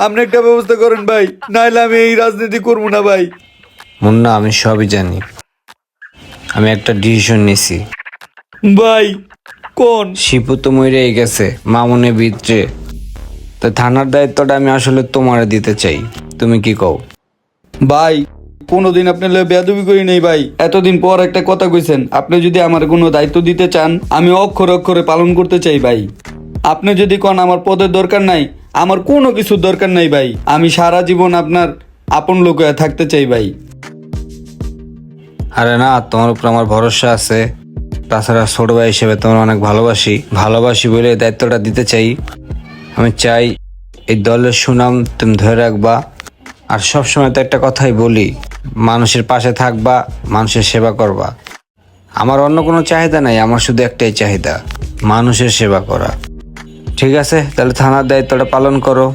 আপনি একটা ব্যবস্থা করেন ভাই, নাহলে আমি এই রাজনীতি করবো না ভাই। মুন্না, আমি সবই জানি। আমি একটা ডিসিশন নিছি। ভাই কোন? শিপু তো মরেই গেছে মামুনে ভিতরে, তো থানার দায়িত্বটা আমি আসলে তোমারে দিতে চাই। তুমি কি কও? ভাই কোনোদিন আপনি বেয়াদবি করি নেই ভাই, এতদিন পর একটা কথা কইছেন। আপনি যদি আমার কোনো দায়িত্ব দিতে চান, আমি অক্ষরে অক্ষরে পালন করতে চাই ভাই। আপনি যদি কোন আমার পদের দরকার নাই, আমার কোনো কিছুর দরকার নাই ভাই, আমি সারা জীবন আপনার আপন লোক হয়ে থাকতে চাই ভাই। আরে না, তোমার উপর আমার ভরসা আছে। তাছাড়া ছোট ভাই হিসেবে তোমার অনেক ভালোবাসি বলে এই দায়িত্বটা দিতে চাই। আমি চাই এই দলের সুনাম তুমি ধরে রাখবা। আর সবসময় তো একটা কথাই বলি, মানুষের পাশে থাকবা, মানুষের সেবা করবা। আমার অন্য কোনো চাহিদা নাই, আমার শুধু একটাই চাহিদা, মানুষের সেবা করা। ঠিক আছে, তাহলে থানার দায়িত্বটা পালন করো।